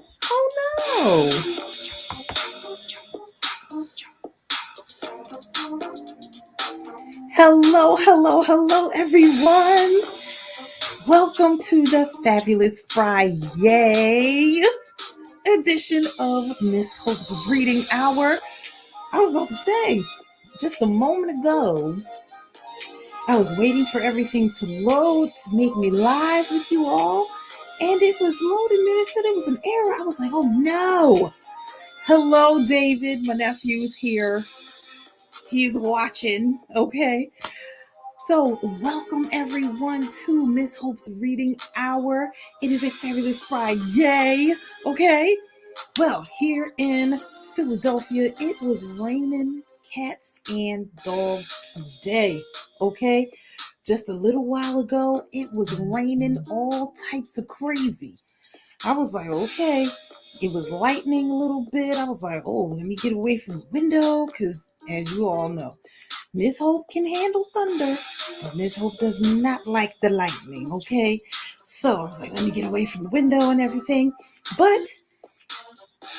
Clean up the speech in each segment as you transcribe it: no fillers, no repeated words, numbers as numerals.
Oh no. Hello, everyone. Welcome to the fabulous FRI-YAY edition of Miss Hope's Reading Hour. I was about to say, just a moment ago, I was waiting for everything to load to make me live with you all, and it was loading, and it said it was an error. I was like, oh no. Hello, David. My nephew's here. He's watching, okay? So, welcome everyone to Miss Hope's Reading Hour. It is a fabulous Friday, okay? Well, here in Philadelphia, it was raining cats and dogs today, okay? Just a little while ago, it was raining all types of crazy. I was like, okay. It was lightning a little bit. I was like, oh, let me get away from the window because, as you all know, Miss Hope can handle thunder, but Miss Hope does not like the lightning, okay? So I was like, let me get away from the window and everything. But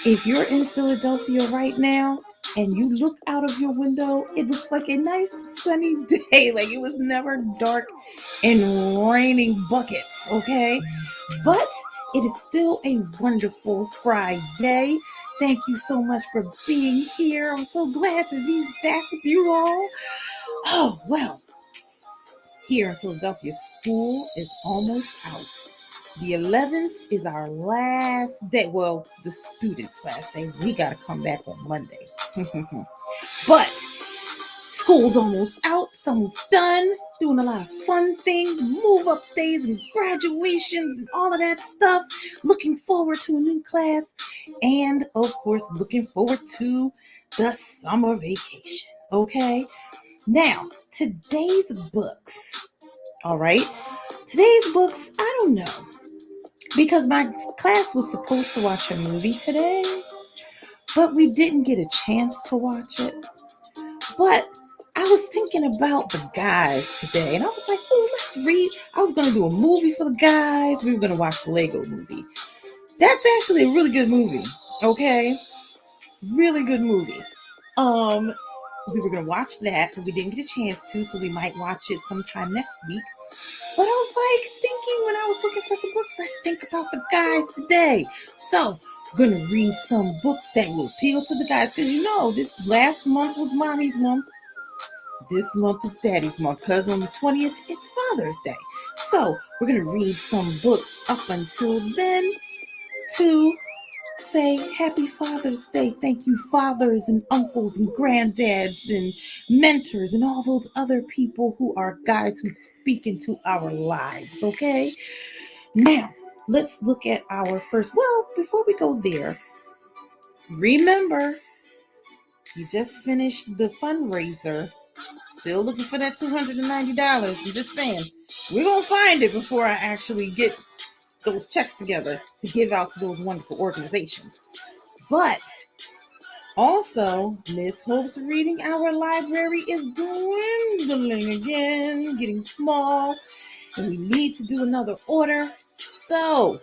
if you're in Philadelphia right now and you look out of your window, it looks like a nice sunny day. Like it was never dark and raining buckets, okay? But it is still a wonderful Friday. Thank you so much for being here. I'm so glad to be back with you all. Oh, well, here in Philadelphia, school is almost out. The 11th is our last day. Well, the students' last day. We got to come back on Monday. But school's almost out. It's almost done. Doing a lot of fun things, move up days and graduations and all of that stuff. Looking forward to a new class. And, of course, looking forward to the summer vacation. Okay? Now, today's books. All right? Today's books, I don't know. Because my class was supposed to watch a movie today, but we didn't get a chance to watch it. But I was thinking about the guys today, and I was like, oh, let's read. I was going to do a movie for the guys. We were going to watch the Lego movie. That's actually a really good movie, okay? Really good movie. We were going to watch that, but we didn't get a chance to, so we might watch it sometime next week. But I was like thinking when I was looking for some books, let's think about the guys today. So we're going to read some books that will appeal to the guys. Because you know, this last month was Mommy's month. This month is Daddy's month. Because on the 20th, it's Father's Day. So we're going to read some books up until then to say Happy Father's Day. Thank you, fathers and uncles and granddads and mentors and all those other people who are guys who speak into our lives, okay? Now, let's look at our first. Well, before we go there, remember, you just finished the fundraiser. Still looking for that $290. I'm just saying, we're going to find it before I actually get those checks together to give out to those wonderful organizations. But also, Miss Hope's Reading Hour library is dwindling again, getting small, and we need to do another order. So,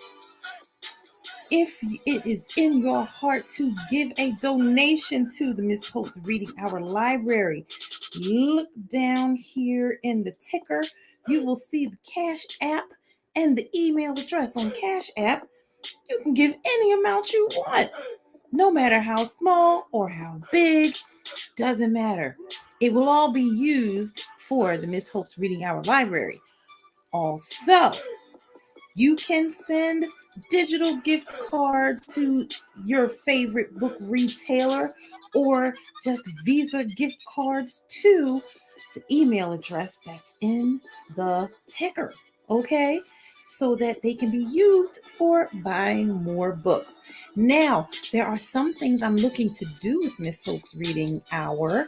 if it is in your heart to give a donation to the Miss Hope's Reading Hour library, look down here in the ticker. You will see the Cash App and the email address on Cash App. You can give any amount you want. No matter how small or how big, doesn't matter. It will all be used for the Miss Hope's Reading Hour library. Also, you can send digital gift cards to your favorite book retailer or just Visa gift cards to the email address that's in the ticker, okay? So that they can be used for buying more books. Now, there are some things I'm looking to do with Miss Hope's Reading Hour,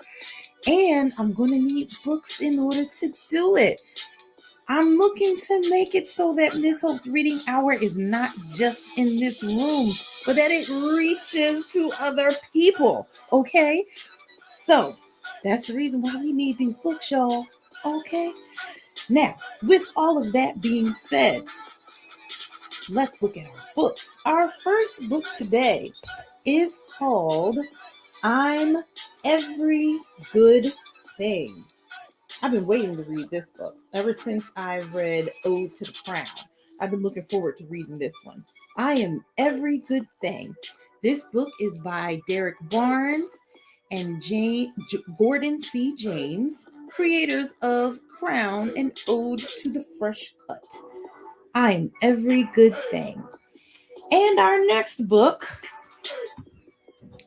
and I'm going to need books in order to do it. I'm looking to make it so that Miss Hope's Reading Hour is not just in this room, but that it reaches to other people, okay? So, that's the reason why we need these books, y'all, okay? Now, with all of that being said, let's look at our books. Our first book today is called I'm Every Good Thing. I've been waiting to read this book ever since I read Ode to the Crown. I've been looking forward to reading this one. I Am Every Good Thing. This book is by Derek Barnes and Gordon C. James, creators of Crown and Ode to the Fresh Cut. I Am Every Good Thing. And our next book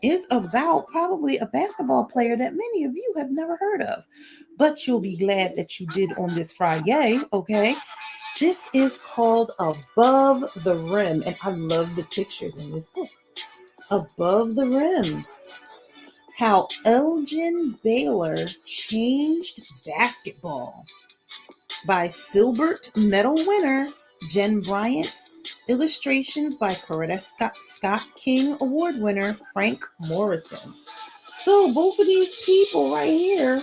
is about probably a basketball player that many of you have never heard of, but you'll be glad that you did on this Friday, okay? This is called Above the Rim, and I love the pictures in this book. Above the Rim. How Elgin Baylor Changed Basketball by Silbert Medal winner Jen Bryant. Illustrations by Coretta Scott King Award winner Frank Morrison. So both of these people right here,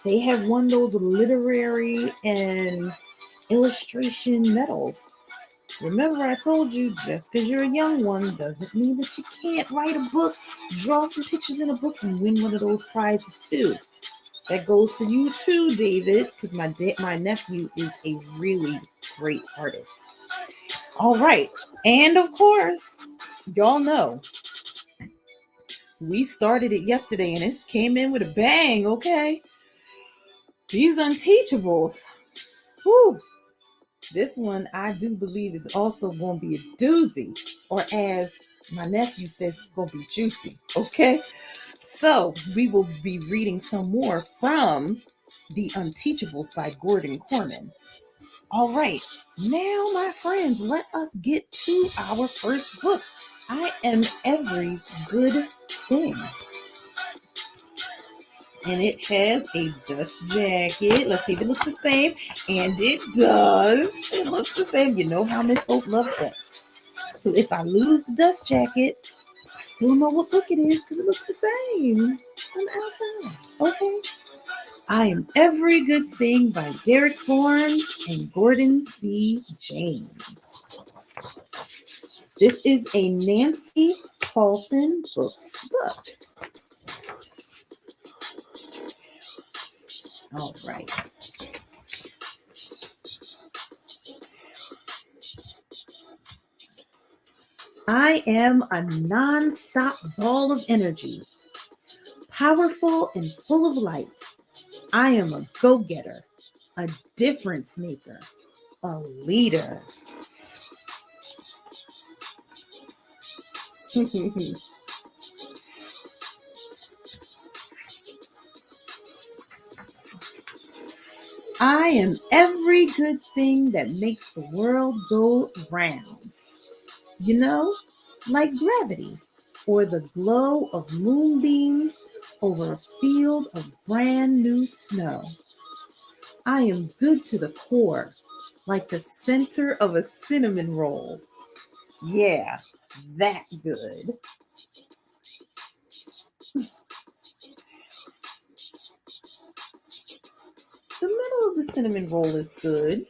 they have won those literary and illustration medals. Remember, I told you, just because you're a young one doesn't mean that you can't write a book, draw some pictures in a book, and win one of those prizes too. That goes for you too, David, because my nephew is a really great artist. All right. And of course, y'all know we started it yesterday and it came in with a bang, okay? These Unteachables. Whew. This one I do believe is also going to be a doozy, or as my nephew says, it's going to be juicy, okay? So we will be reading some more from The Unteachables by Gordon Corman. All right, now, my friends, let us get to our first book. I Am Every Good Thing. And it has a dust jacket. Let's see if it looks the same. And it does. It looks the same. You know how Miss Hope loves that. So if I lose the dust jacket, I still know what book it is because it looks the same on the outside. Okay. I Am Every Good Thing by Derek Barnes and Gordon C. James. This is a Nancy Paulson Books book. All right. I am a non-stop ball of energy, powerful and full of light. I am a go-getter, a difference maker, a leader. I am every good thing that makes the world go round. You know, like gravity or the glow of moonbeams over a field of brand new snow. I am good to the core, like the center of a cinnamon roll. Yeah, that good. The middle of the cinnamon roll is good.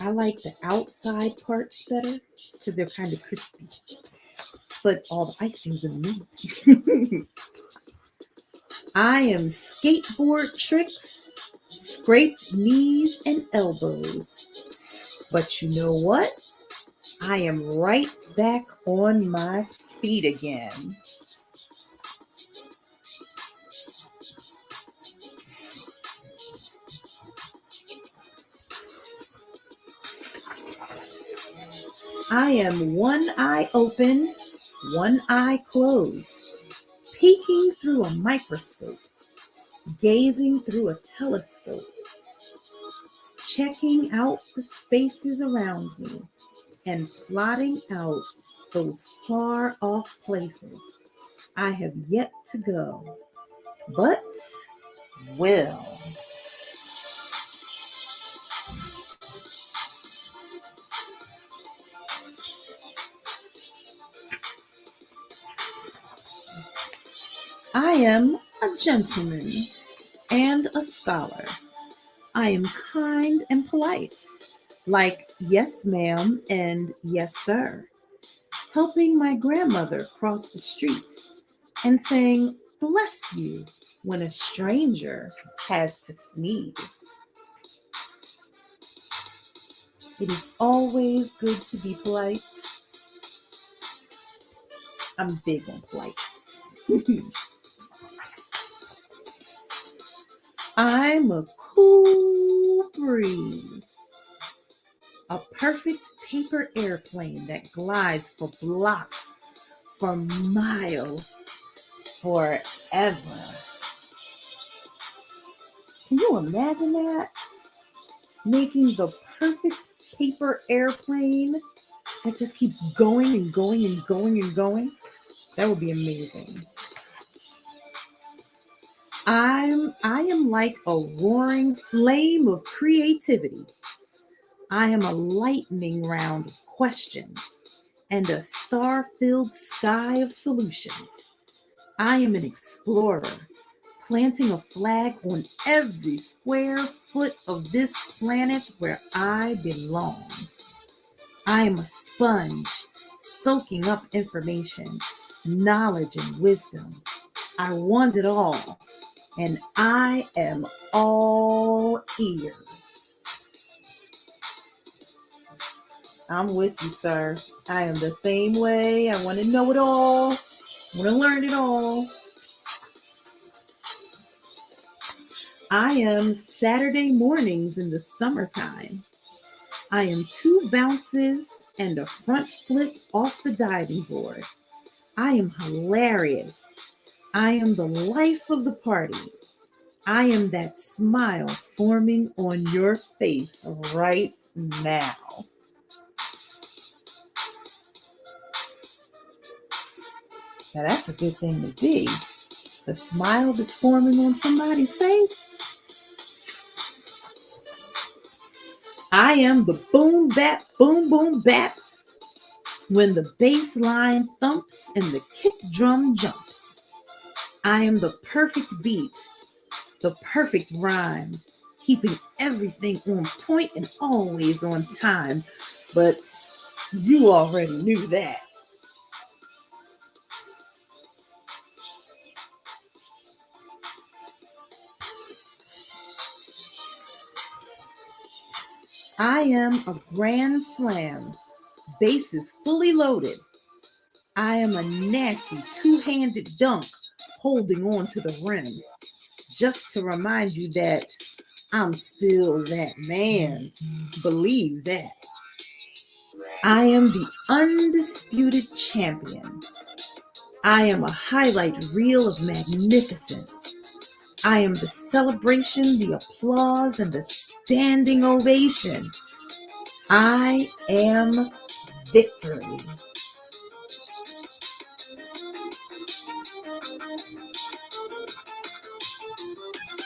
I like the outside parts better because they're kind of crispy. But all the icing's in the middle. I am skateboard tricks, scraped knees and elbows. But you know what? I am right back on my feet again. I am one eye open, one eye closed, peeking through a microscope, gazing through a telescope, checking out the spaces around me, and plotting out those far off places I have yet to go, but will. I am a gentleman and a scholar. I am kind and polite. like yes, ma'am, and yes, sir. Helping my grandmother cross the street and saying, bless you, when a stranger has to sneeze. It is always good to be polite. I'm big on politeness. I'm a cool breeze. A perfect paper airplane that glides for blocks, for miles, forever. Can you imagine that? Making the perfect paper airplane that just keeps going and going and going and going. That would be amazing. I am like a roaring flame of creativity. I am a lightning round of questions and a star-filled sky of solutions. I am an explorer, planting a flag on every square foot of this planet where I belong. I am a sponge, soaking up information, knowledge, and wisdom. I want it all, and I am all ears. I'm with you, sir. I am the same way. I want to know it all. I want to learn it all. I am Saturday mornings in the summertime. I am 2 bounces and a front flip off the diving board. I am hilarious. I am the life of the party. I am that smile forming on your face right now. Now that's a good thing to be. The smile that's forming on somebody's face. I am the boom bap, boom boom bap. When the bass line thumps and the kick drum jumps. I am the perfect beat, the perfect rhyme, keeping everything on point and always on time. But you already knew that. I am a grand slam, bases fully loaded. I am a nasty 2-handed dunk holding on to the rim. Just to remind you that I'm still that man. Believe that. I am the undisputed champion. I am a highlight reel of magnificence. I am the celebration, the applause, and the standing ovation. I am victory.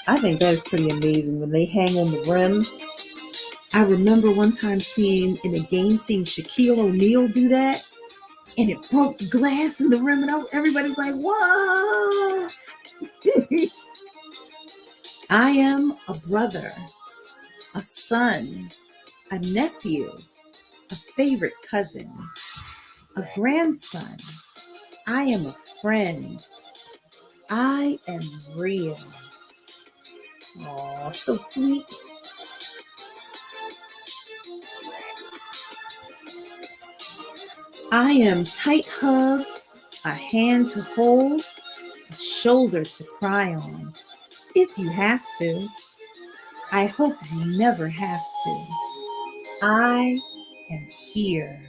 I think that is pretty amazing when they hang on the rim. I remember one time seeing in a game, seeing Shaquille O'Neal do that, and it broke the glass in the rim, and everybody's like, whoa! I am a brother, a son, a nephew, a favorite cousin, a grandson. I am a friend. I am real. Aw, so sweet. I am tight hugs, a hand to hold, a shoulder to cry on. If you have to. I hope you never have to. I am here.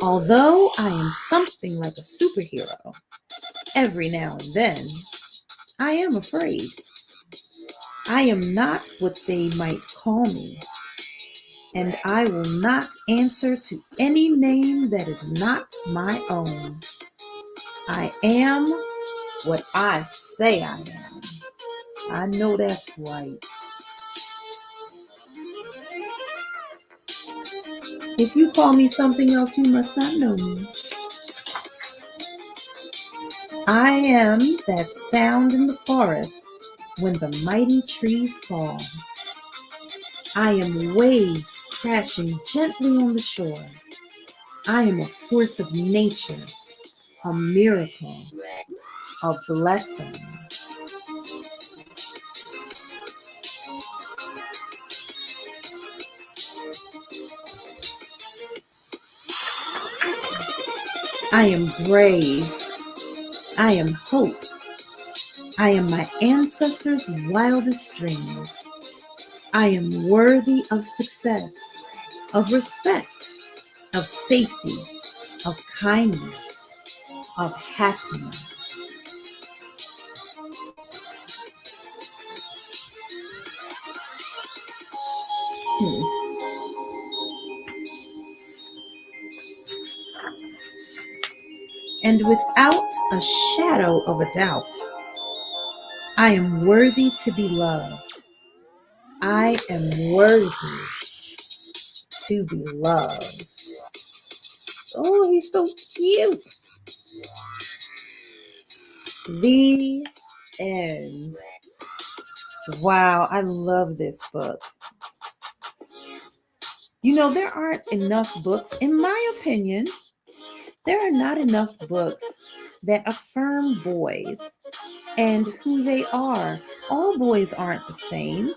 Although I am something like a superhero, every now and then, I am afraid. I am not what they might call me, and I will not answer to any name that is not my own. I am what I say I am. I know that's right. If you call me something else, you must not know me. I am that sound in the forest when the mighty trees fall. I am waves crashing gently on the shore. I am a force of nature, a miracle, a blessing. I am brave. I am hope. I am my ancestors' wildest dreams. I am worthy of success, of respect, of safety, of kindness, of happiness. And without a shadow of a doubt, I am worthy to be loved. I am worthy to be loved. Oh, he's so cute. The end. Wow, I love this book. You know, there aren't enough books, in my opinion, there are not enough books that affirm boys and who they are. All boys aren't the same.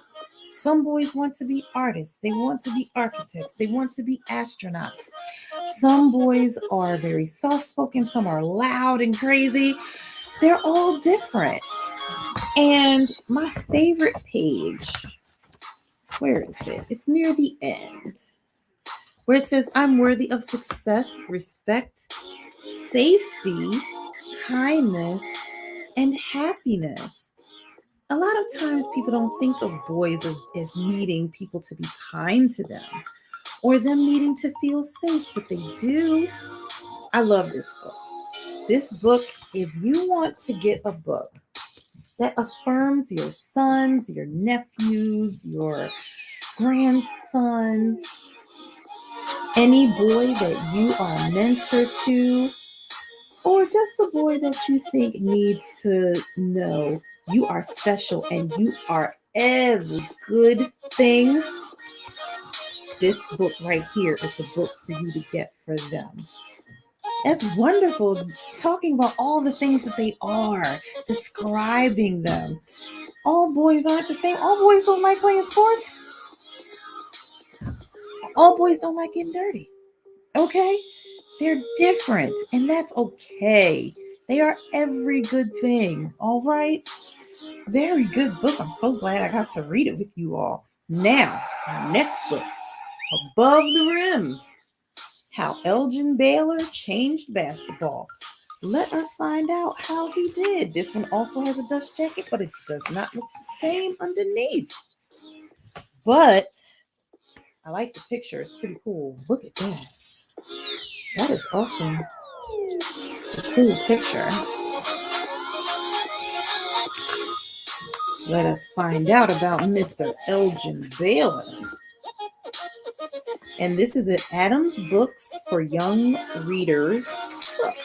Some boys want to be artists, they want to be architects, they want to be astronauts. Some boys are very soft spoken, some are loud and crazy. They're all different. And my favorite page, where is it? It's near the end, where it says, I'm worthy of success, respect, safety, kindness, and happiness. A lot of times people don't think of boys as needing people to be kind to them or them needing to feel safe, but they do. I love this book. This book, if you want to get a book that affirms your sons, your nephews, your grandsons, any boy that you are a mentor to, or just a boy that you think needs to know you are special and you are every good thing, this book right here is the book for you to get for them. That's wonderful. Talking about all the things that they are, describing them. All boys aren't the same. All boys don't like playing sports. All boys don't like getting dirty. Okay? They're different, and that's okay. They are every good thing. All right? Very good book. I'm so glad I got to read it with you all. Now, our next book, Above the Rim, How Elgin Baylor Changed Basketball. Let us find out how he did. This one also has a dust jacket, but it does not look the same underneath. But I like the picture. It's pretty cool. Look at that. That is awesome. It's a cool picture. Let us find out about Mr. Elgin Baylor. And this is at Adams Books for Young Readers. Look.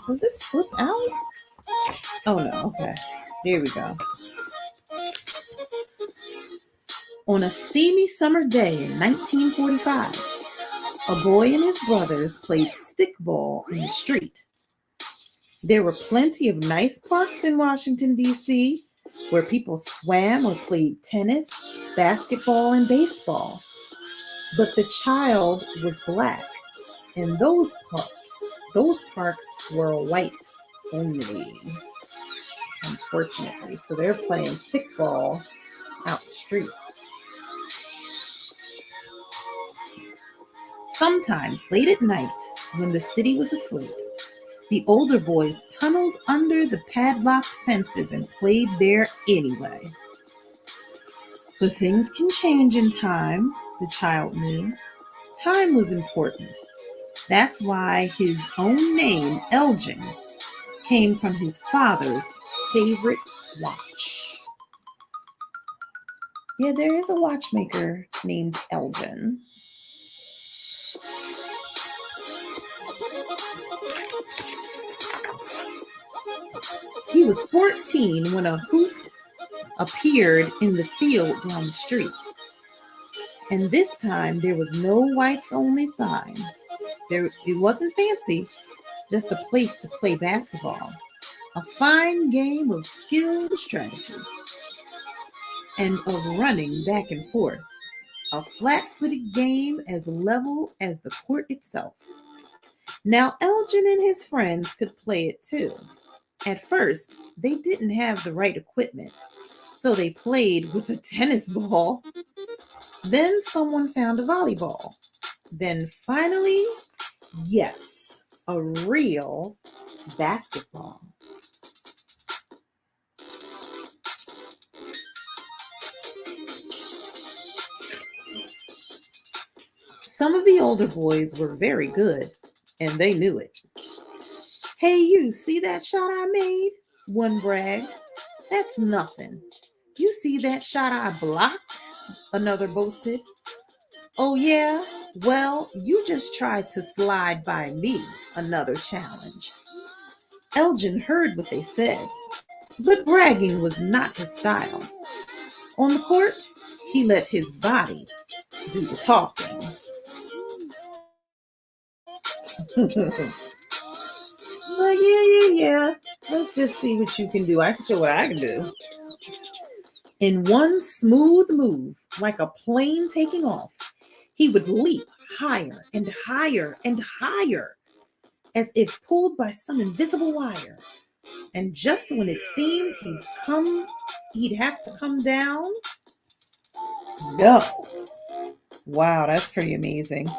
Does this flip out? Oh no, okay. There we go. On a steamy summer day in 1945, a boy and his brothers played stickball in the street. There were plenty of nice parks in Washington, D.C., where people swam or played tennis, basketball, and baseball. But the child was black, and those parks were whites only, unfortunately. So they're playing stickball out the street. Sometimes late at night, when the city was asleep, the older boys tunneled under the padlocked fences and played there anyway. But things can change in time, the child knew. Time was important. That's why his own name, Elgin, came from his father's favorite watch. Yeah, there is a watchmaker named Elgin. He was 14 when a hoop appeared in the field down the street. And this time there was no whites only sign. It wasn't fancy, just a place to play basketball. A fine game of skill and strategy and of running back and forth. A flat-footed game as level as the court itself. Now Elgin and his friends could play it too. At first, they didn't have the right equipment, so they played with a tennis ball. Then someone found a volleyball. Then finally, yes, a real basketball. Some of the older boys were very good, and they knew it. Hey, you see that shot I made? One bragged. That's nothing. You see that shot I blocked? Another boasted. Oh, yeah? Well, you just tried to slide by me, another challenged. Elgin heard what they said, but bragging was not his style. On the court, he let his body do the talking. Like, yeah. Let's just see what you can do. I can show what I can do. In one smooth move, like a plane taking off, he would leap higher and higher and higher, as if pulled by some invisible wire. And just when it seemed he'd have to come down, no. Wow, that's pretty amazing.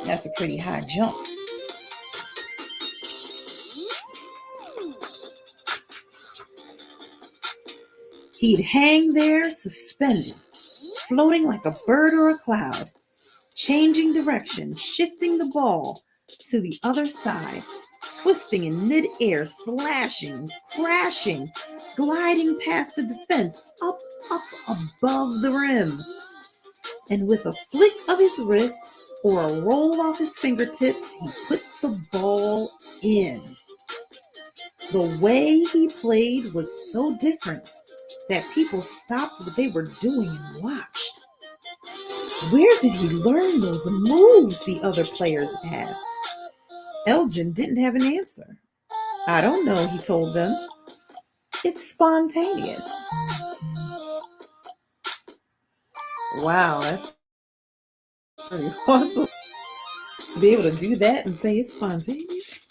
That's a pretty high jump. He'd hang there suspended, floating like a bird or a cloud, changing direction, shifting the ball to the other side, twisting in midair, slashing, crashing, gliding past the defense, up above the rim. And with a flick of his wrist or a roll off his fingertips, he put the ball in. The way he played was so different that people stopped what they were doing and watched. Where did he learn those moves? The other players asked. Elgin didn't have an answer. I don't know, he told them. It's spontaneous. Wow, that's pretty awesome. To be able to do that and say it's spontaneous.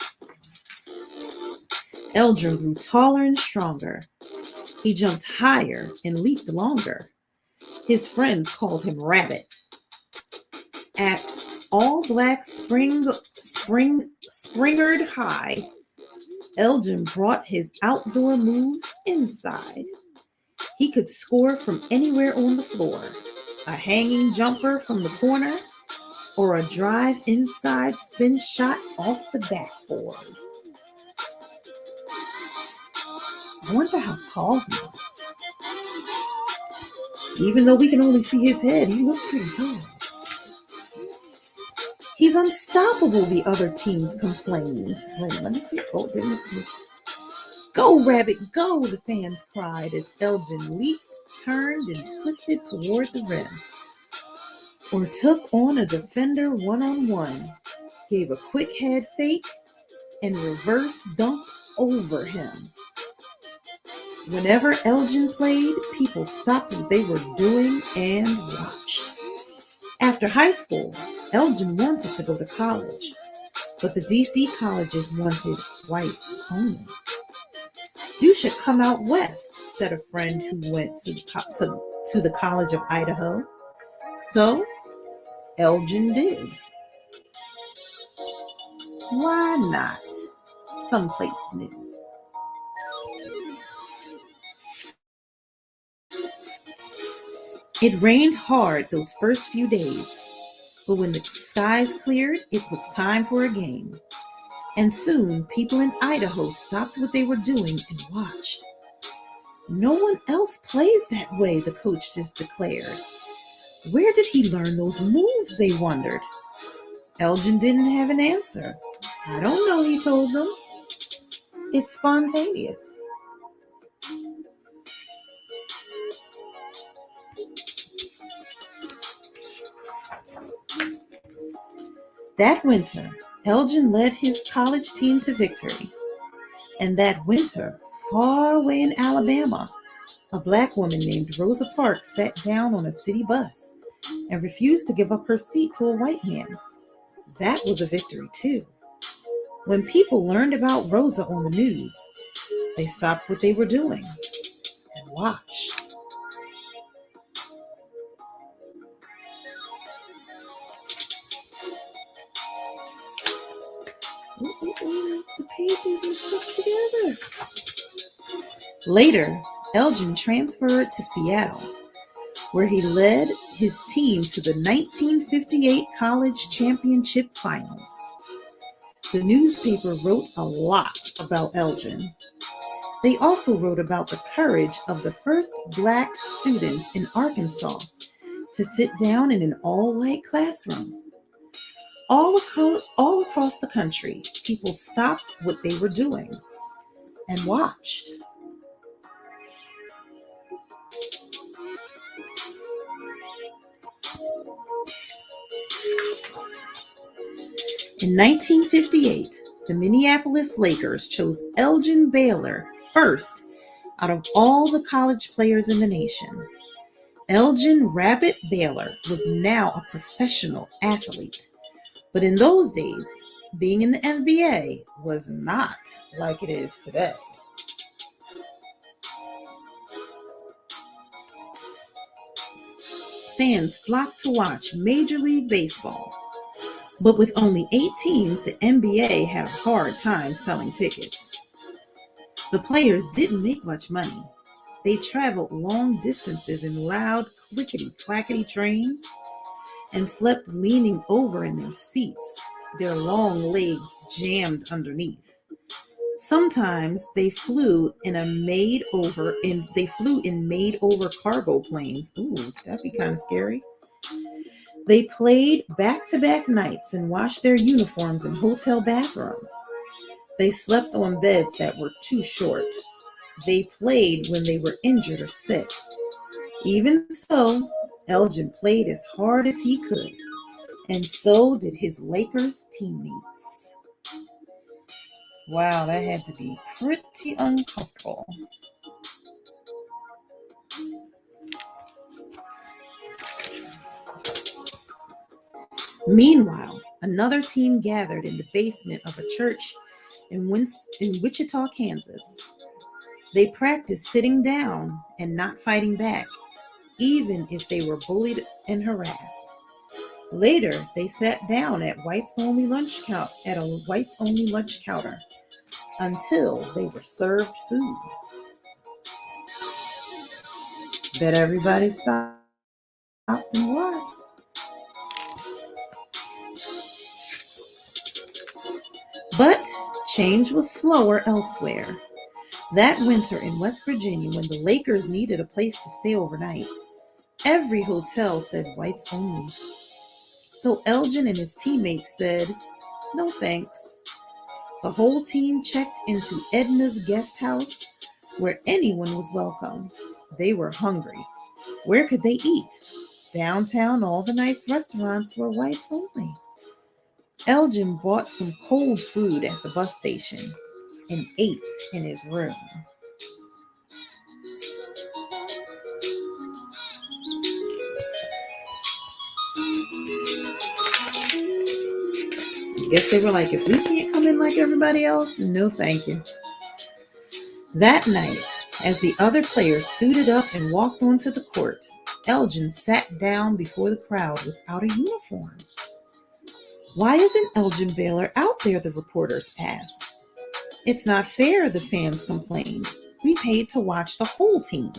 Elgin grew taller and stronger. He jumped higher and leaped longer. His friends called him Rabbit. At All Black Springard High, Elgin brought his outdoor moves inside. He could score from anywhere on the floor, a hanging jumper from the corner, or a drive inside spin shot off the backboard. I wonder how tall he was. Even though we can only see his head, he looked pretty tall. He's unstoppable, the other teams complained. Wait, let me see. Oh, didn't see. Go, Rabbit, go, the fans cried as Elgin leaped, turned, and twisted toward the rim. Or took on a defender one-on-one, gave a quick head fake, and reverse dunked over him. Whenever Elgin played, people stopped what they were doing and watched. After high school, Elgin wanted to go to college, but the DC colleges wanted whites only. You should come out west, said a friend who went to the College of Idaho. So Elgin did. Why not? Someplace new. It rained hard those first few days, but when the skies cleared, it was time for a game. And soon, people in Idaho stopped what they were doing and watched. No one else plays that way, the coach just declared. Where did he learn those moves, they wondered. Elgin didn't have an answer. I don't know, he told them. It's spontaneous. That winter, Elgin led his college team to victory. And that winter, far away in Alabama, a black woman named Rosa Parks sat down on a city bus and refused to give up her seat to a white man. That was a victory, too. When people learned about Rosa on the news, they stopped what they were doing and watched. The pages are stuck together. Later, Elgin transferred to Seattle, where he led his team to the 1958 college championship finals. The newspaper wrote a lot about Elgin. They also wrote about the courage of the first black students in Arkansas to sit down in an all-white classroom. All across the country, people stopped what they were doing and watched. In 1958, the Minneapolis Lakers chose Elgin Baylor first out of all the college players in the nation. Elgin Rabbit Baylor was now a professional athlete. But in those days, being in the NBA was not like it is today. Fans flocked to watch Major League Baseball. But with only 8 teams, the NBA had a hard time selling tickets. The players didn't make much money. They traveled long distances in loud clickety-clackety trains and slept leaning over in their seats, their long legs jammed underneath. Sometimes they flew in made-over cargo planes. Ooh, that'd be kind of scary. They played back-to-back nights and washed their uniforms in hotel bathrooms. They slept on beds that were too short. They played when they were injured or sick. Even so, Elgin played as hard as he could, and so did his Lakers teammates. Wow, that had to be pretty uncomfortable. Meanwhile, another team gathered in the basement of a church in Wichita, Kansas. They practiced sitting down and not fighting back, even if they were bullied and harassed. Later, they sat down at a whites only lunch counter until they were served food. Bet everybody stopped and watched. But change was slower elsewhere. That winter in West Virginia, when the Lakers needed a place to stay overnight, every hotel said whites only. So Elgin and his teammates said, no thanks. The whole team checked into Edna's guest house, where anyone was welcome. They were hungry. Where could they eat? Downtown, all the nice restaurants were whites only. Elgin bought some cold food at the bus station and ate in his room. Guess they were like, if we can't come in like everybody else, no thank you. That night, as the other players suited up and walked onto the court, Elgin sat down before the crowd without a uniform. Why isn't Elgin Baylor out there, the reporters asked. It's not fair, the fans complained. We paid to watch the whole team.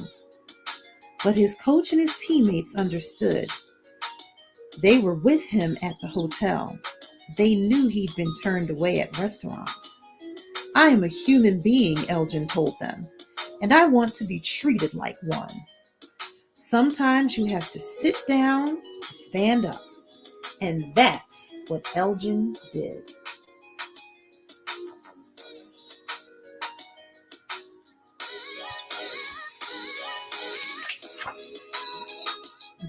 But his coach and his teammates understood. They were with him at the hotel. They knew he'd been turned away at restaurants. I am a human being, Elgin told them, and I want to be treated like one. Sometimes you have to sit down to stand up. And that's what Elgin did.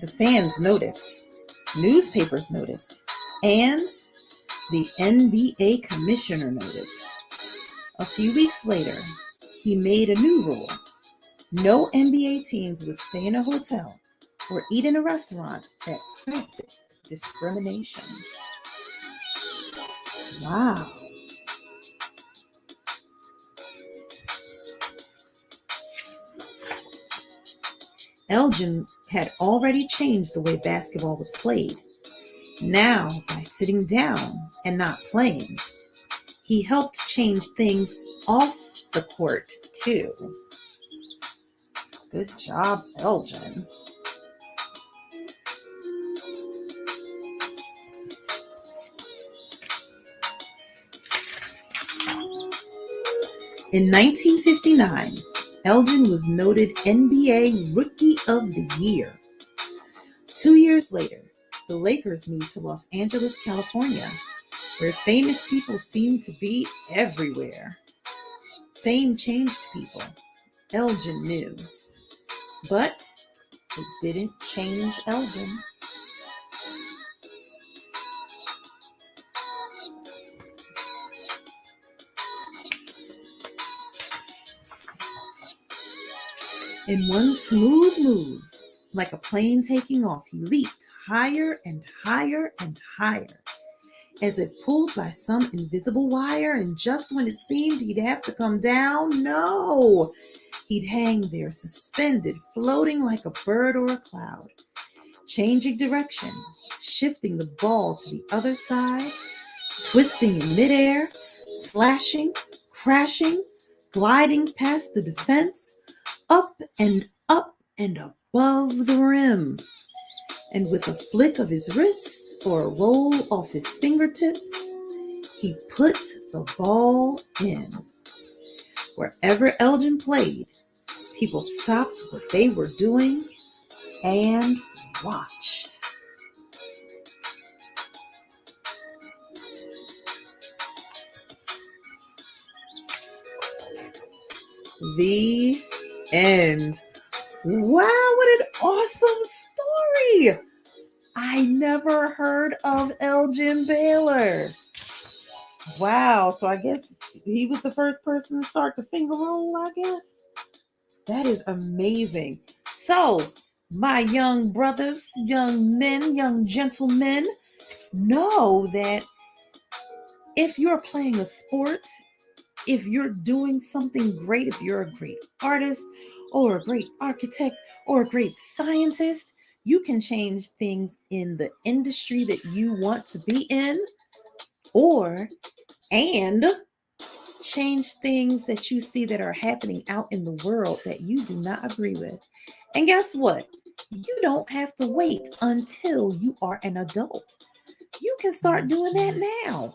The fans noticed, newspapers noticed, and the NBA commissioner noticed. A few weeks later, he made a new rule. No NBA teams would stay in a hotel or eat in a restaurant that practiced discrimination. Wow. Elgin had already changed the way basketball was played. Now, by sitting down and not playing, he helped change things off the court too. Good job, Elgin. In 1959, Elgin was noted NBA Rookie of the Year. 2 years later, the Lakers moved to Los Angeles, California, where famous people seemed to be everywhere. Fame changed people. Elgin knew. But it didn't change Elgin. In one smooth move, like a plane taking off, he leaped higher and higher and higher, as if pulled by some invisible wire, and just when it seemed he'd have to come down, no! He'd hang there, suspended, floating like a bird or a cloud, changing direction, shifting the ball to the other side, twisting in midair, slashing, crashing, gliding past the defense, up and above the rim. And with a flick of his wrists or a roll off his fingertips, he put the ball in. Wherever Elgin played, people stopped what they were doing and watched. The end. Wow, what an awesome story! I never heard of Elgin Baylor. Wow, so I guess he was the first person to start the finger roll, I guess. That is amazing. So, my young brothers, young men, young gentlemen, know that if you're playing a sport, if you're doing something great, if you're a great artist or a great architect or a great scientist, you can change things in the industry that you want to be in, and change things that you see that are happening out in the world that you do not agree with. And guess what? You don't have to wait until you are an adult. You can start doing that now.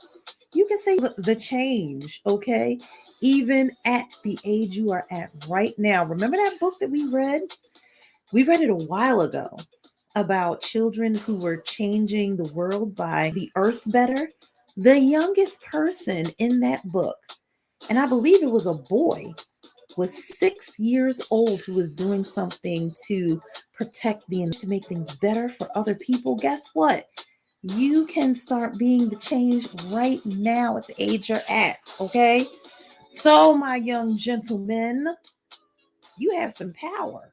You can say the change, okay? Even at the age you are at right now. Remember that book that we read? We read it a while ago about children who were changing the world by the earth better. The youngest person in that book, and I believe it was a boy, was 6 years old, who was doing something to protect the environment, to make things better for other people. Guess what? You can start being the change right now at the age you're at, okay? So, my young gentlemen, you have some power.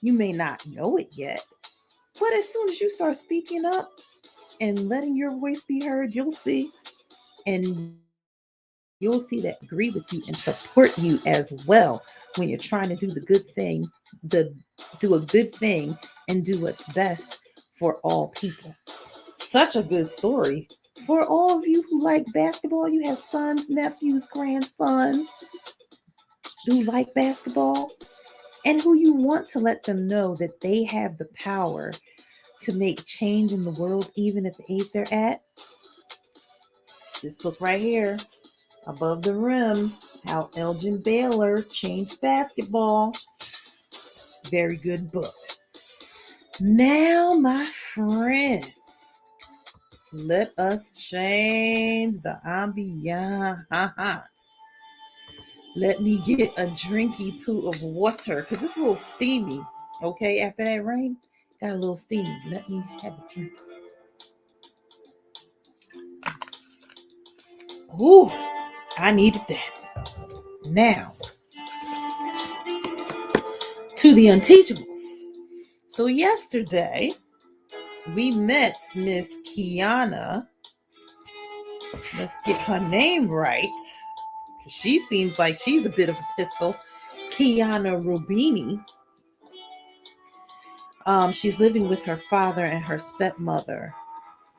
You may not know it yet, but as soon as you start speaking up and letting your voice be heard, you'll see. And you'll see that agree with you and support you as well when you're trying to do the good thing, do a good thing and do what's best for all people. Such a good story. For all of you who like basketball, you have sons, nephews, grandsons who like basketball, and who you want to let them know that they have the power to make change in the world even at the age they're at. This book right here, Above the Rim, How Elgin Baylor Changed Basketball. Very good book. Now, my friends, let us change the ambiance. Let me get a drinky poo of water because it's a little steamy, okay, after that rain. Got a little steamy. Let me have a drink. Ooh, I needed that. Now, to the Unteachables. So yesterday, we met Miss Kiana. Let's get her name right, because she seems like she's a bit of a pistol. Kiana Rubini. She's living with her father and her stepmother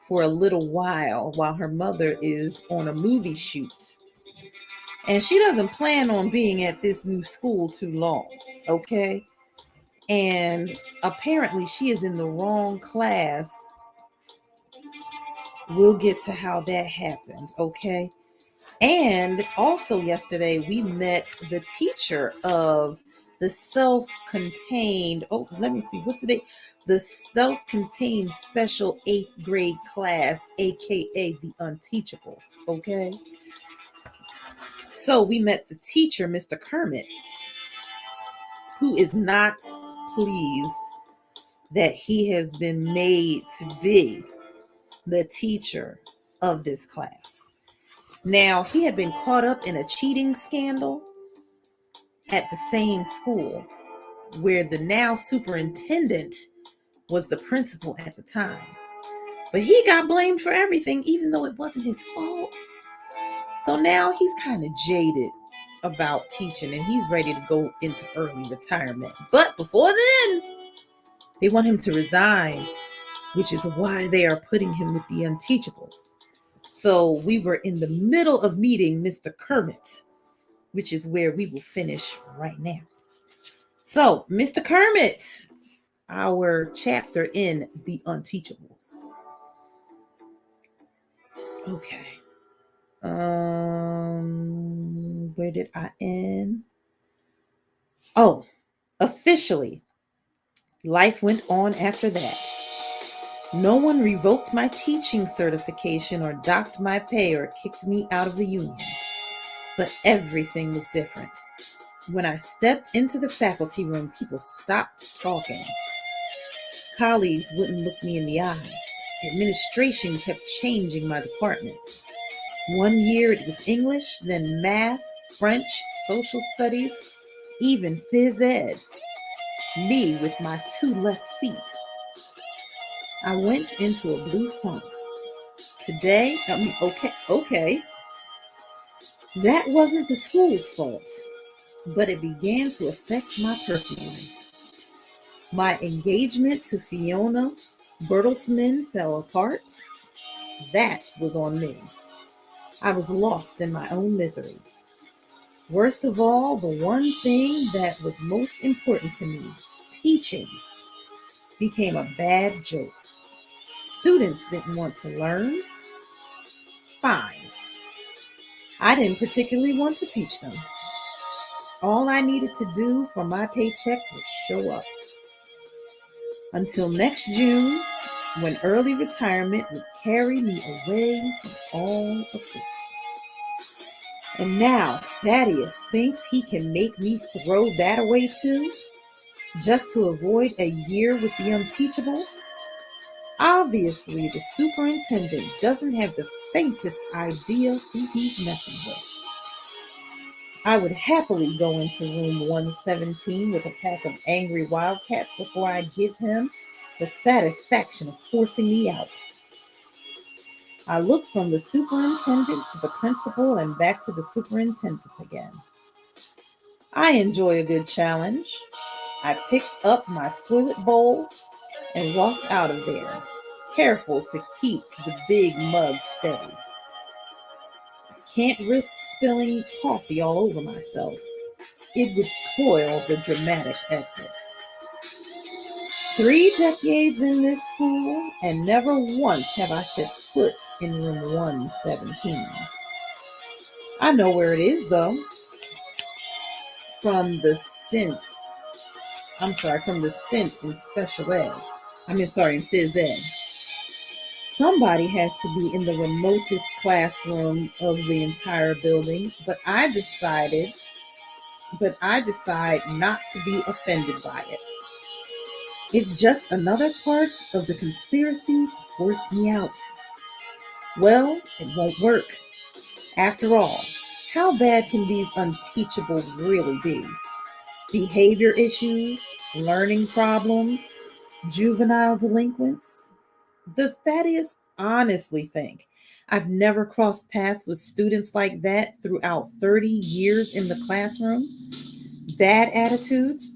for a little while her mother is on a movie shoot. And she doesn't plan on being at this new school too long, okay? And apparently she is in the wrong class. We'll get to how that happened, okay? And also yesterday we met the teacher of the self-contained, the self-contained special 8th grade class, aka the Unteachables, okay? So we met the teacher, Mr. Kermit, who is not pleased that he has been made to be the teacher of this class. Now, he had been caught up in a cheating scandal at the same school where the now superintendent was the principal at the time. But he got blamed for everything, even though it wasn't his fault. So now he's kind of jaded about teaching and he's ready to go into early retirement. But before then, they want him to resign, which is why they are putting him with the Unteachables. So we were in the middle of meeting Mr. Kermit, which is where we will finish right now. So, Mr. Kermit, our chapter in the Unteachables. Okay. Where did I end? Oh, officially, life went on after that. No one revoked my teaching certification or docked my pay or kicked me out of the union. But everything was different. When I stepped into the faculty room, people stopped talking. Colleagues wouldn't look me in the eye. Administration kept changing my department. One year it was English, then math, French, social studies, even phys ed. Me with my 2 left feet. I went into a blue funk. Okay. That wasn't the school's fault, but it began to affect my personal life. My engagement to Fiona Bertelsmann fell apart. That was on me. I was lost in my own misery. Worst of all, the one thing that was most important to me, teaching, became a bad joke. Students didn't want to learn. Fine. I didn't particularly want to teach them. All I needed to do for my paycheck was show up. Until next June, when early retirement would carry me away from all of this. And now Thaddeus thinks he can make me throw that away too, just to avoid a year with the Unteachables? Obviously, the superintendent doesn't have the faintest idea who he's messing with. I would happily go into room 117 with a pack of angry wildcats before I'd give him the satisfaction of forcing me out. I looked from the superintendent to the principal and back to the superintendent again. I enjoy a good challenge. I picked up my toilet bowl and walked out of there, careful to keep the big mug steady. I can't risk spilling coffee all over myself. It would spoil the dramatic exit. 3 decades in this school, and never once have I set foot in room 117. I know where it is, though. From the stint in in phys ed. Somebody has to be in the remotest classroom of the entire building, but I decide not to be offended by it. It's just another part of the conspiracy to force me out. Well, it won't work. After all, how bad can these unteachables really be? Behavior issues, learning problems, juvenile delinquents? Does Thaddeus honestly think I've never crossed paths with students like that throughout 30 years in the classroom? Bad attitudes?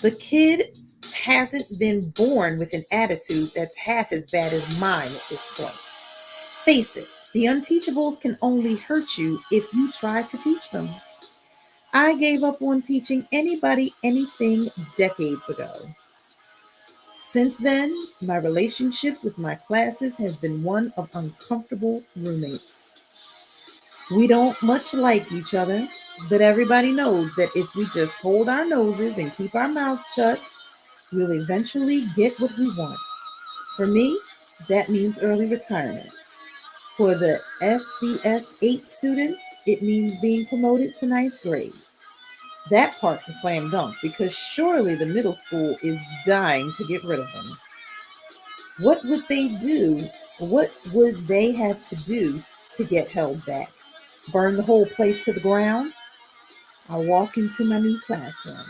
The kid hasn't been born with an attitude that's half as bad as mine at this point. Face it, the unteachables can only hurt you if you try to teach them. I gave up on teaching anybody anything decades ago. Since then, my relationship with my classes has been one of uncomfortable roommates. We don't much like each other, but everybody knows that if we just hold our noses and keep our mouths shut, we'll eventually get what we want. For me, that means early retirement. For the SCS 8 students, it means being promoted to ninth grade. That part's a slam dunk because surely the middle school is dying to get rid of them. What would they do? What would they have to do to get held back? Burn the whole place to the ground? I walk into my new classroom.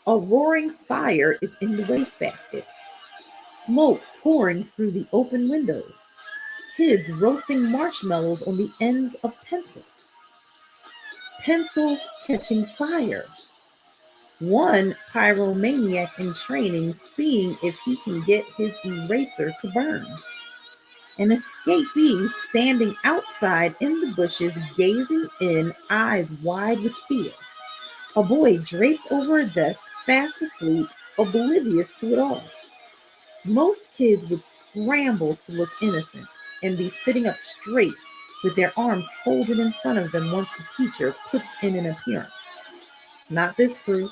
A roaring fire is in the wastebasket, smoke pouring through the open windows, kids roasting marshmallows on the ends of pencils, pencils catching fire. One pyromaniac in training seeing if he can get his eraser to burn. An escapee standing outside in the bushes, gazing in, eyes wide with fear. A boy draped over a desk, fast asleep, oblivious to it all. Most kids would scramble to look innocent and be sitting up straight with their arms folded in front of them once the teacher puts in an appearance. Not this group.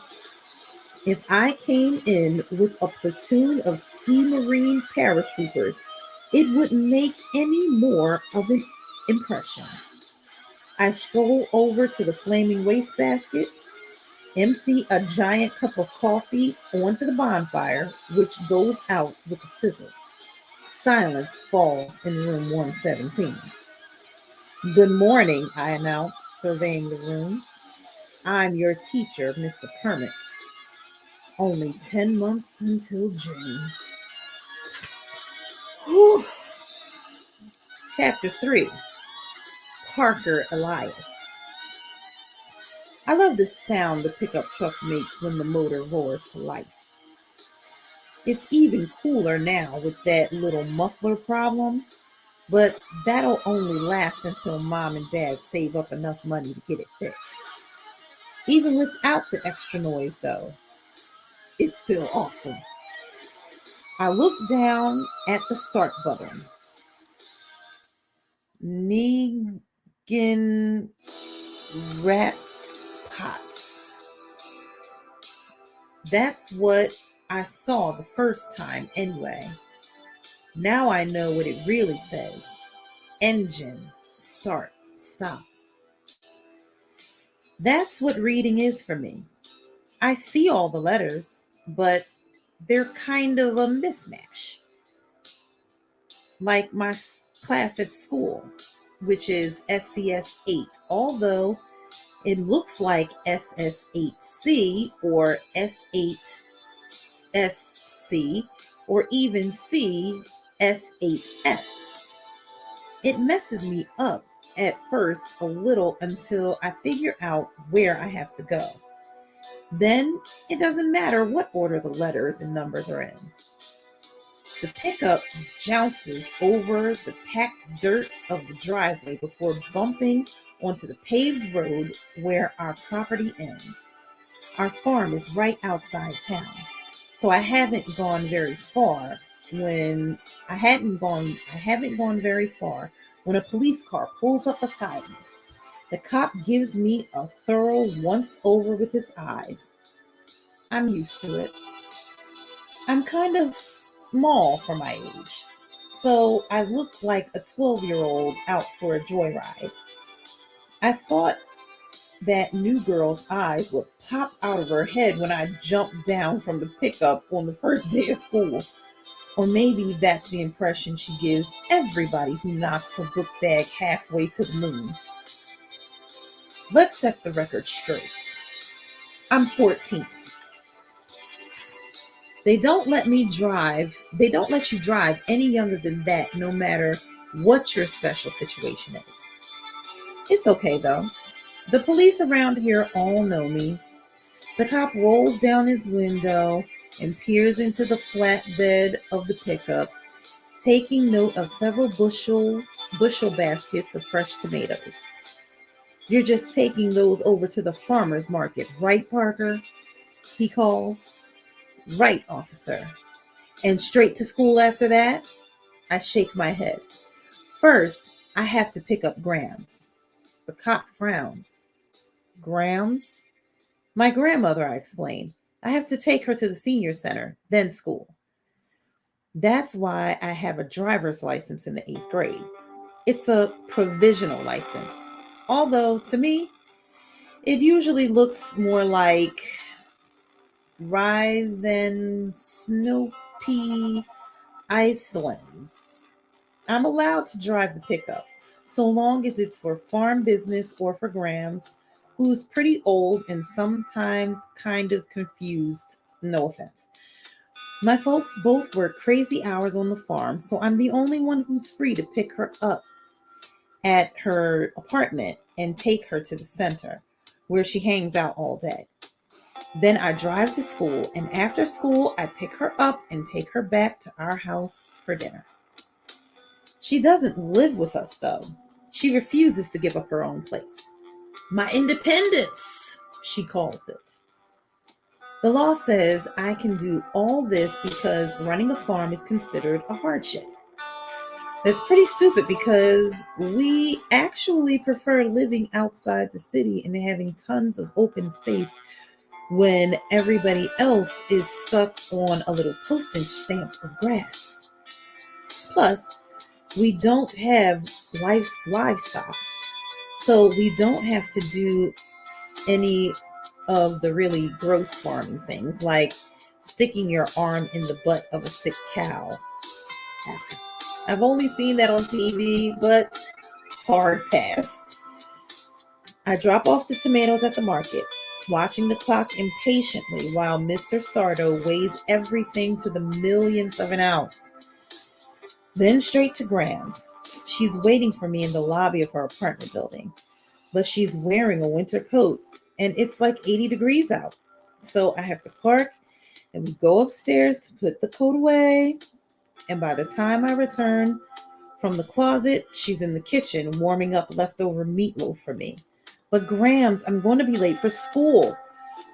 If I came in with a platoon of ski marine paratroopers, it wouldn't make any more of an impression. I stroll over to the flaming wastebasket, empty a giant cup of coffee onto the bonfire, which goes out with a sizzle. Silence falls in room 117. Good morning, I announced, surveying the room. I'm your teacher, Mr. Kermit. Only 10 months until June. Whew. Chapter 3, Parker Elias. I love the sound the pickup truck makes when the motor roars to life. It's even cooler now with that little muffler problem, but that'll only last until mom and dad save up enough money to get it fixed. Even without the extra noise, though, it's still awesome. I look down at the start button. Negan Rats Pots. That's what I saw the first time anyway. Now I know what it really says. Engine, start, stop. That's what reading is for me. I see all the letters, but they're kind of a mismatch. Like my class at school, which is SCS 8, although it looks like SS8C or S8SC or even CS8S. It messes me up at first a little until I figure out where I have to go. Then it doesn't matter what order the letters and numbers are in. The pickup jounces over the packed dirt of the driveway before bumping onto the paved road where our property ends. Our farm is right outside town, so I haven't gone very far when a police car pulls up beside me. The cop gives me a thorough once over with his eyes. I'm used to it. I'm kind of small for my age, so I look like a 12-year-old out for a joyride. I thought that new girl's eyes would pop out of her head when I jumped down from the pickup on the first day of school. Or maybe that's the impression she gives everybody who knocks her book bag halfway to the moon. Let's set the record straight. I'm 14. They don't let you drive any younger than that, no matter what your special situation is. It's okay though. The police around here all know me. The cop rolls down his window and peers into the flatbed of the pickup, taking note of several bushel baskets of fresh tomatoes. You're just taking those over to the farmer's market, right, Parker? He calls. Right, officer. And straight to school after that? I shake my head. First, I have to pick up Grams. The cop frowns. Grams? My grandmother, I explain. I have to take her to the senior center, then school. That's why I have a driver's license in the 8th grade. It's a provisional license. Although, to me, it usually looks more like Rye than Snoopy Icelands. I'm allowed to drive the pickup, so long as it's for farm business or for Grams, who's pretty old and sometimes kind of confused. No offense. My folks both work crazy hours on the farm, so I'm the only one who's free to pick her up at her apartment and take her to the center, where she hangs out all day. Then I drive to school, and after school, I pick her up and take her back to our house for dinner. She doesn't live with us, though. She refuses to give up her own place. My independence, she calls it. The law says I can do all this because running a farm is considered a hardship. That's pretty stupid because we actually prefer living outside the city and having tons of open space when everybody else is stuck on a little postage stamp of grass. Plus, we don't have livestock, so we don't have to do any of the really gross farming things like sticking your arm in the butt of a sick cow. I've only seen that on TV, but hard pass. I drop off the tomatoes at the market, watching the clock impatiently while Mr. Sardo weighs everything to the millionth of an ounce. Then straight to Grams. She's waiting for me in the lobby of her apartment building, but she's wearing a winter coat and it's like 80 degrees out. So I have to park and we go upstairs to put the coat away. And by the time I return from the closet, she's in the kitchen warming up leftover meatloaf for me. But Grams, I'm going to be late for school.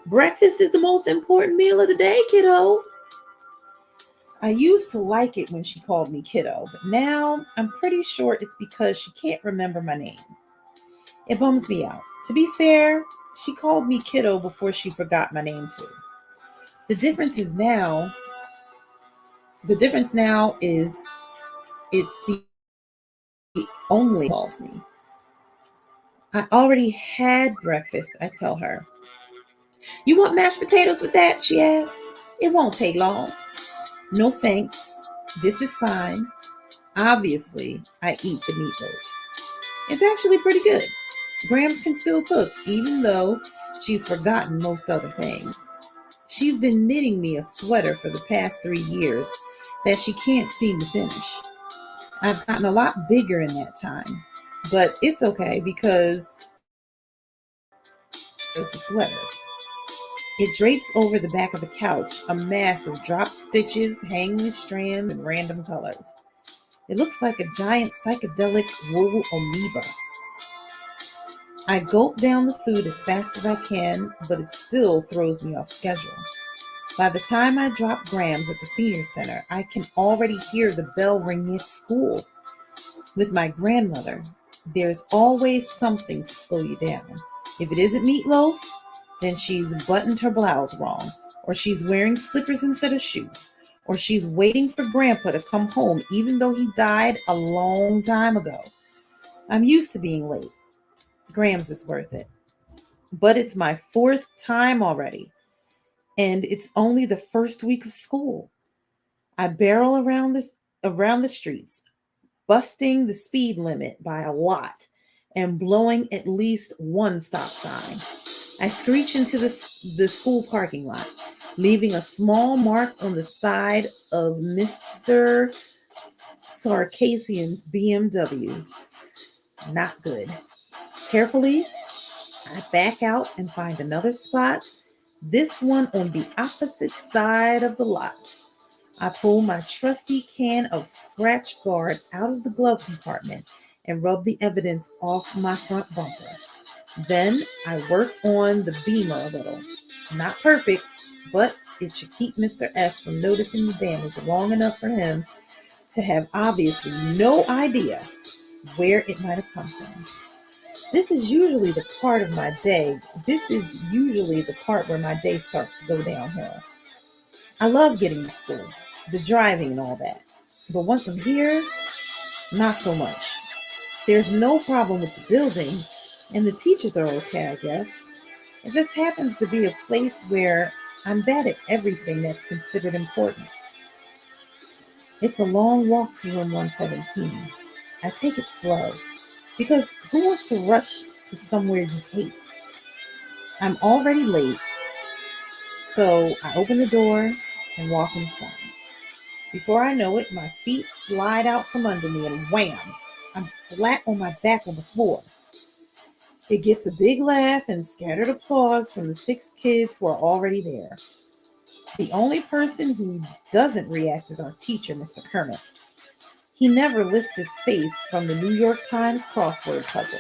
Breakfast is the most important meal of the day, kiddo. I used to like it when she called me kiddo, but now I'm pretty sure it's because she can't remember my name. It bums me out. To be fair, she called me kiddo before she forgot my name too. The difference now is it's the only calls me. I already had breakfast, I tell her. You want mashed potatoes with that? She asks. It won't take long. No thanks. This is fine. Obviously, I eat the meatloaf. It's actually pretty good. Grams can still cook, even though she's forgotten most other things. She's been knitting me a sweater for the past 3 years that she can't seem to finish. I've gotten a lot bigger in that time, but it's okay because it's the sweater. It drapes over the back of the couch, a mass of dropped stitches, hanging strands, and random colors. It looks like a giant psychedelic wool amoeba. I gulp down the food as fast as I can, but it still throws me off schedule. By the time I drop Grams at the senior center, I can already hear the bell ring at school. With my grandmother, there's always something to slow you down. If it isn't meatloaf, then she's buttoned her blouse wrong, or she's wearing slippers instead of shoes, or she's waiting for Grandpa to come home even though he died a long time ago. I'm used to being late. Grams is worth it. But it's my fourth time already, and it's only the first week of school. I barrel around the streets, busting the speed limit by a lot and blowing at least one stop sign. I screech into the school parking lot, leaving a small mark on the side of Mr. Sarkassian's BMW. Not good. Carefully, I back out and find another spot, this one on the opposite side of the lot. I pull my trusty can of scratch guard out of the glove compartment and rub the evidence off my front bumper. Then I work on the beamer a little. Not perfect, but it should keep Mr. S from noticing the damage long enough for him to have obviously no idea where it might have come from. This is usually the part of my day. This is usually the part where my day starts to go downhill. I love getting to school, the driving and all that. But once I'm here, not so much. There's no problem with the building, and the teachers are okay, I guess. It just happens to be a place where I'm bad at everything that's considered important. It's a long walk to room 117. I take it slow, because who wants to rush to somewhere you hate? I'm already late, so I open the door and walk inside. Before I know it, my feet slide out from under me and wham, I'm flat on my back on the floor. It gets a big laugh and scattered applause from the 6 kids who are already there. The only person who doesn't react is our teacher, Mr. Kermit. He never lifts his face from the New York Times crossword puzzle,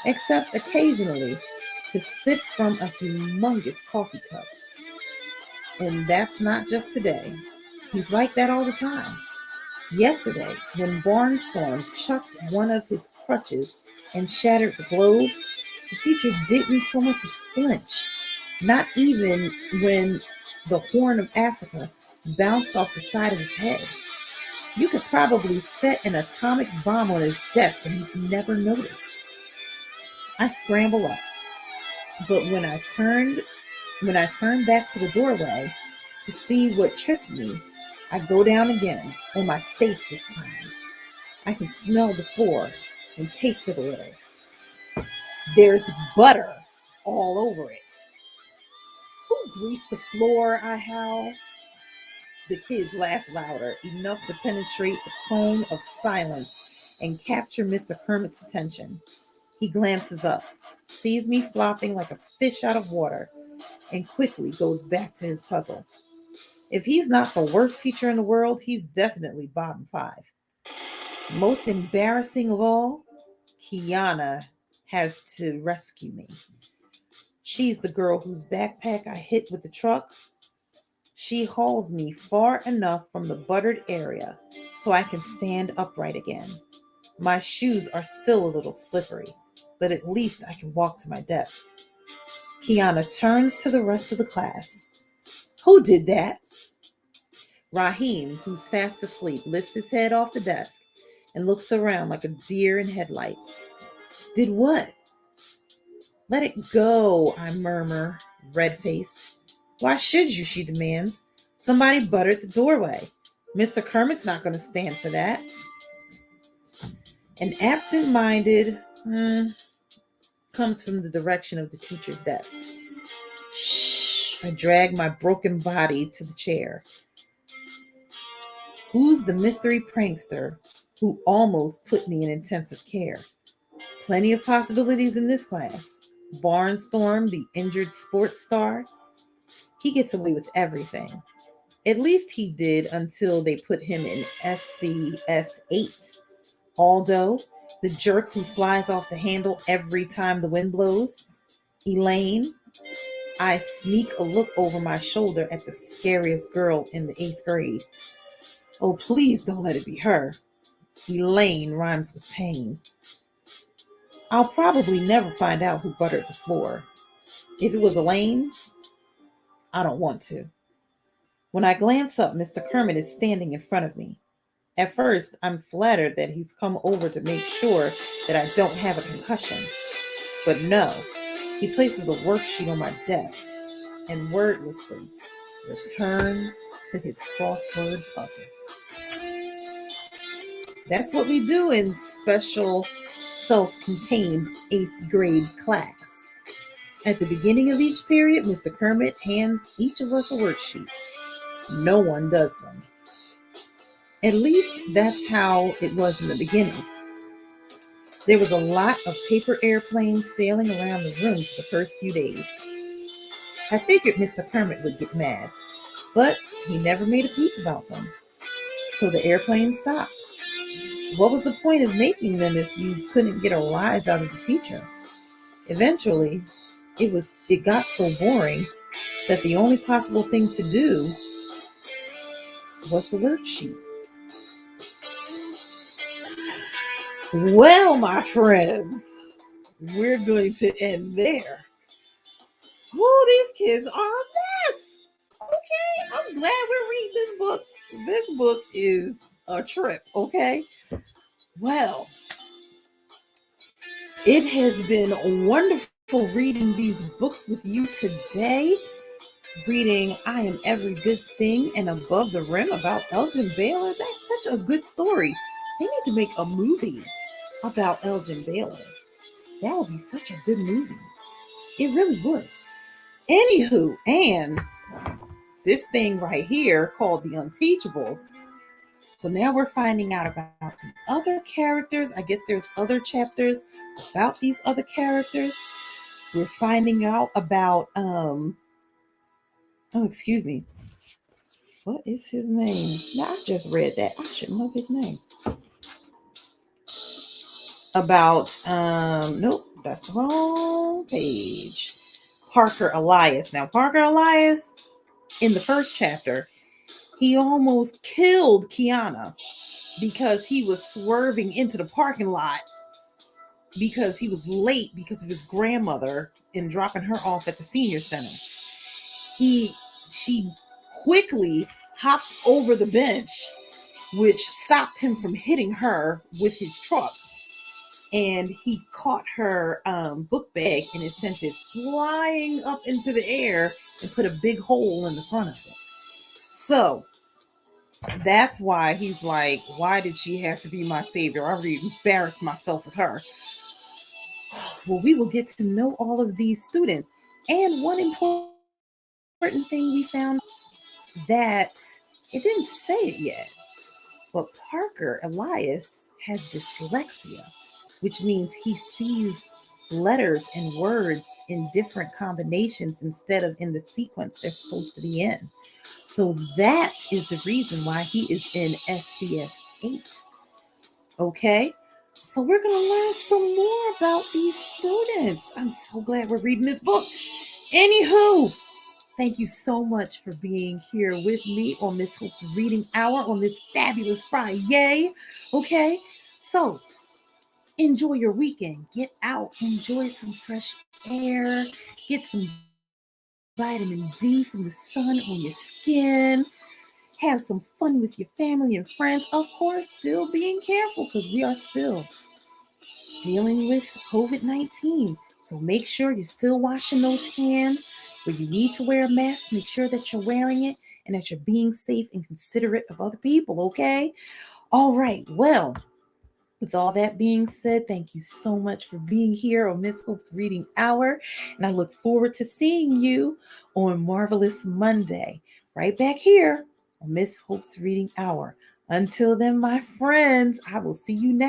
except occasionally to sip from a humongous coffee cup. And that's not just today. He's like that all the time. Yesterday, when Barnstorm chucked one of his crutches and shattered the globe, the teacher didn't so much as flinch, not even when the Horn of Africa bounced off the side of his head. You could probably set an atomic bomb on his desk and he'd never notice. I scramble up, but when I turned back to the doorway to see what tripped me, I go down again, on my face this time. I can smell the floor and taste it a little. There's butter all over it. Who greased the floor? I howl. The kids laugh louder, enough to penetrate the cone of silence and capture Mr. Kermit's attention. He glances up, sees me flopping like a fish out of water, and quickly goes back to his puzzle. If he's not the worst teacher in the world, he's definitely bottom 5. Most embarrassing of all, Kiana has to rescue me. She's the girl whose backpack I hit with the truck. She hauls me far enough from the buttered area so I can stand upright again. My shoes are still a little slippery, but at least I can walk to my desk. Kiana turns to the rest of the class. Who did that? Raheem, who's fast asleep, lifts his head off the desk and looks around like a deer in headlights. Did what? Let it go, I murmur, red-faced. Why should you, she demands. Somebody buttered the doorway. Mr. Kermit's not going to stand for that. An absent-minded comes from the direction of the teacher's desk. Shh, I drag my broken body to the chair. Who's the mystery prankster who almost put me in intensive care? Plenty of possibilities in this class. Barnstorm, the injured sports star. He gets away with everything. At least he did until they put him in SCS 8. Aldo, the jerk who flies off the handle every time the wind blows. Elaine. I sneak a look over my shoulder at the scariest girl in the 8th grade. Oh, please don't let it be her. Elaine rhymes with pain. I'll probably never find out who buttered the floor. If it was Elaine, I don't want to. When I glance up, Mr. Kermit is standing in front of me. At first, I'm flattered that he's come over to make sure that I don't have a concussion. But no, He places a worksheet on my desk and wordlessly returns to his crossword puzzle. That's what we do in special self-contained 8th grade class. At the beginning of each period, Mr. Kermit hands each of us a worksheet. No one does them. At least that's how it was in the beginning. There was a lot of paper airplanes sailing around the room for the first few days. I figured Mr. Kermit would get mad, but he never made a peep about them. So the airplane stopped. What was the point of making them if you couldn't get a rise out of the teacher? Eventually, it got so boring that the only possible thing to do was the worksheet. Well, my friends, we're going to end there. Oh, these kids are a mess. Okay, I'm glad we're reading this book. This book is a trip, okay? Well, it has been wonderful reading these books with you today. Reading I Am Every Good Thing and Above the Rim about Elgin Baylor. That's such a good story. They need to make a movie about Elgin Baylor. That would be such a good movie. It really would. Anywho, and this thing right here called the Unteachables. So now we're finding out about the other characters. I guess there's other chapters about these other characters. We're finding out about excuse me. What is his name? Now I just read that. I should know his name. About nope, that's the wrong page. Parker Elias. Now Parker Elias, in the first chapter, he almost killed Kiana because he was swerving into the parking lot because he was late because of his grandmother and dropping her off at the senior center. She quickly hopped over the bench, which stopped him from hitting her with his truck. And he caught her book bag and it sent it flying up into the air and put a big hole in the front of it. So that's why he's like, why did she have to be my savior? I already embarrassed myself with her. Well, we will get to know all of these students. And one important thing we found that it didn't say it yet, but Parker Elias has dyslexia, which means he sees letters and words in different combinations instead of in the sequence they're supposed to be in. So that is the reason why he is in SCS 8. Okay? So we're going to learn some more about these students. I'm so glad we're reading this book. Anywho, thank you so much for being here with me on Miss Hope's Reading Hour on this fabulous Friday. Okay? So enjoy your weekend. Get out. Enjoy some fresh air. Get some vitamin D from the sun on your skin. Have some fun with your family and friends. Of course, still being careful because we are still dealing with COVID-19. So make sure you're still washing those hands. When you need to wear a mask, make sure that you're wearing it and that you're being safe and considerate of other people, okay? All right, well, with all that being said, thank you so much for being here on Miss Hope's Reading Hour. And I look forward to seeing you on Marvelous Monday, right back here on Miss Hope's Reading Hour. Until then, my friends, I will see you next